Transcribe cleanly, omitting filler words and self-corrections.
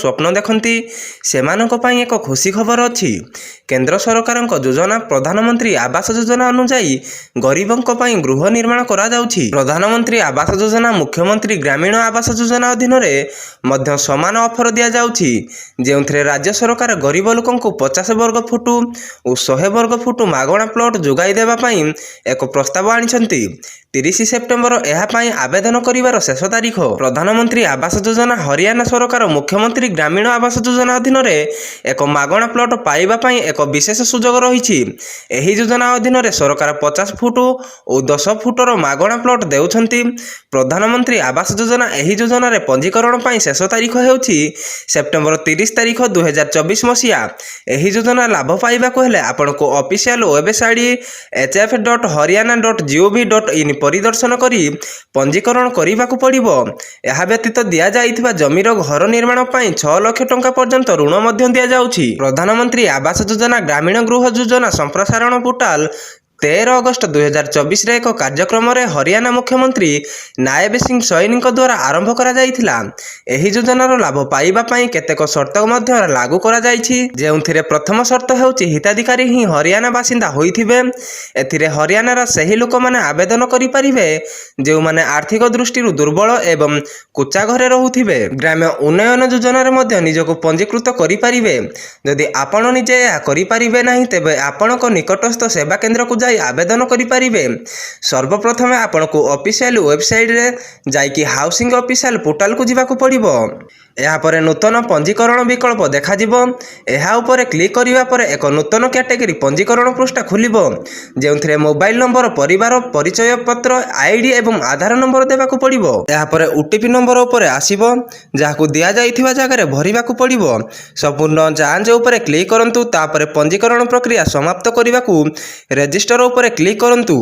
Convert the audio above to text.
ସ୍ୱପ୍ନ ଦେଖନ୍ତି ସେମାନଙ୍କ ପାଇଁ ଏକ ଖୁସି ଖବର ଅଛି। କେନ୍ଦ୍ର ସରକାରଙ୍କ ଯୋଜନା ପ୍ରଧାନମନ୍ତ୍ରୀ ଆବାସ ଯୋଜନା ଅନୁଯାୟୀ ଗରିବଙ୍କ ପାଇଁ ଗୃହ ନିର୍ମାଣ କରାଯାଉଛି। ପ୍ରଧାନମନ୍ତ୍ରୀ ଆବାସ ଯୋଜନା ମୁଖ୍ୟମନ୍ତ୍ରୀ ଗ୍ରାମୀଣ ଆବାସ ଯୋଜନା ଅଧୀନରେ ମଧ୍ୟ ସମାନ ଅଫର ଦିଆଯାଉଛି, ଯେଉଁଥିରେ ରାଜ୍ୟ ସରକାର ଗରିବ ଲୋକଙ୍କୁ 50 ବର୍ଗ ଫୁଟ ଓ 100 ବର୍ଗ ଫୁଟ ମାଗଣା ପ୍ଲଟ ଯୋଗାଇ ଦେବା ପାଇଁ ଏକ ପ୍ରସ୍ତାବ ଆଣିଛନ୍ତି। 30 ସେପ୍ଟେମ୍ବର ଏହା ପାଇଁ ଆବେଦନ କରିବାର ଶେଷ ତାରିଖ। ପ୍ରଧାନମନ୍ତ୍ରୀ ଆବାସ ଯୋଜନା ହରିୟାଣା ସରକାର ମୁଖ୍ୟମନ୍ତ୍ରୀ ଗ୍ରାମୀଣ ଆବାସ ଯୋଜନା ଅଧୀନରେ ଏକ ମାଗଣା ପ୍ଲଟ ପାଇବା ପାଇଁ ଏକ ବିଶେଷ ସୁଯୋଗ ରହିଛି। ଏହି ଯୋଜନା ଅଧୀନରେ ସରକାର 50 ଫୁଟ ଓ 10 ଫୁଟର ମାଗଣା ପ୍ଲଟ ଦେଉଛନ୍ତି। ପ୍ରଧାନମନ୍ତ୍ରୀ ଆବାସ ଯୋଜନା ଏହି ଯୋଜନାରେ ପଞ୍ଜୀକରଣ ପାଇଁ ଶେଷ ତାରିଖ ହେଉଛି ସେପ୍ଟେମ୍ବର 30 ତାରିଖ 2024 ମସିହା। ଏହି ଯୋଜନା ଲାଭ ପାଇବାକୁ ହେଲେ ଆପଣଙ୍କୁ ଅଫିସିଆଲ ୱେବସାଇଟ hf.haryana.gov.in ପରିଦର୍ଶନ କରି ପଞ୍ଜୀକରଣ କରିବାକୁ ପଡ଼ିବ। ଏହା ବ୍ୟତୀତ ଦିଆଯାଇଥିବା ଜମିର ଘର ନିର୍ମାଣ ପାଇଁ 6 ଲକ୍ଷ ଟଙ୍କା ପର୍ଯ୍ୟନ୍ତ ଋଣ ମଧ୍ୟ ଦିଆଯାଉଛି। ପ୍ରଧାନମନ୍ତ୍ରୀ ଆବାସ ଯୋଜନା ଗ୍ରାମୀଣ ଗୃହ ଯୋଜନା ସମ୍ପ୍ରସାରଣ ପୋର୍ଟାଲ 13 ଅଗଷ୍ଟ 2024ରେ ଏକ କାର୍ଯ୍ୟକ୍ରମରେ ହରିୟାଣା ମୁଖ୍ୟମନ୍ତ୍ରୀ ନାୟବ ସିଂ ସୈନୀଙ୍କ ଦ୍ୱାରା ଆରମ୍ଭ କରାଯାଇଥିଲା। ଏହି ଯୋଜନାର ଲାଭ ପାଇବା ପାଇଁ କେତେକ ସର୍ତ୍ତ ମଧ୍ୟ ଲାଗୁ କରାଯାଇଛି, ଯେଉଁଥିରେ ପ୍ରଥମ ସର୍ତ୍ତ ହେଉଛି ହିତାଧିକାରୀ ହିଁ ହରିୟାଣା ବାସିନ୍ଦା ହୋଇଥିବେ। ଏଥିରେ ହରିୟାଣାର ସେହି ଲୋକମାନେ ଆବେଦନ କରିପାରିବେ ଯେଉଁମାନେ ଆର୍ଥିକ ଦୃଷ୍ଟିରୁ ଦୁର୍ବଳ ଏବଂ କୁଚା ଘରେ ରହୁଥିବେ। ଗ୍ରାମ୍ୟ ଉନ୍ନୟନ ଯୋଜନାରେ ମଧ୍ୟ ନିଜକୁ ପଞ୍ଜୀକୃତ କରିପାରିବେ। ଯଦି ଆପଣ ନିଜେ ଏହା କରିପାରିବେ ନାହିଁ, ତେବେ ଆପଣଙ୍କ ନିକଟସ୍ଥ ସେବା କେନ୍ଦ୍ରକୁ ଯାଇ ଆବେଦନ କରିପାରିବେ। ସର୍ବପ୍ରଥମେ ଆପଣଙ୍କୁ ଅଫିସିଆଲ ୱେବସାଇଟରେ ଯାଇକି ହାଉସିଂ ଅଫିସିଆଲ ପୋର୍ଟାଲକୁ ଯିବାକୁ ପଡ଼ିବ। ଏହାପରେ ନୂତନ ପଞ୍ଜୀକରଣ ବିକଳ୍ପ ଦେଖାଯିବ। ଏହା ଉପରେ କ୍ଲିକ୍ କରିବା ପରେ ଏକ ନୂତନ କ୍ୟାଟେଗୋରୀ ପଞ୍ଜୀକରଣ ପୃଷ୍ଠା ଖୋଲିବ, ଯେଉଁଥିରେ ମୋବାଇଲ ନମ୍ବର, ପରିବାର ପରିଚୟ ପତ୍ର, ଆଇଡି ଏବଂ ଆଧାର ନମ୍ବର ଦେବାକୁ ପଡ଼ିବ। ଏହାପରେ ଓଟିପି ନମ୍ବର ଉପରେ ଆସିବ, ଯାହାକୁ ଦିଆଯାଇଥିବା ଜାଗାରେ ଭରିବାକୁ ପଡ଼ିବ। ସମ୍ପୂର୍ଣ୍ଣ ଯାଞ୍ଚ ଉପରେ କ୍ଲିକ୍ କରନ୍ତୁ। ତାପରେ ପଞ୍ଜୀକରଣ ପ୍ରକ୍ରିୟା ସମାପ୍ତ କରିବାକୁ ରେଜିଷ୍ଟର ଉପରେ କ୍ଲିକ୍ କରନ୍ତୁ।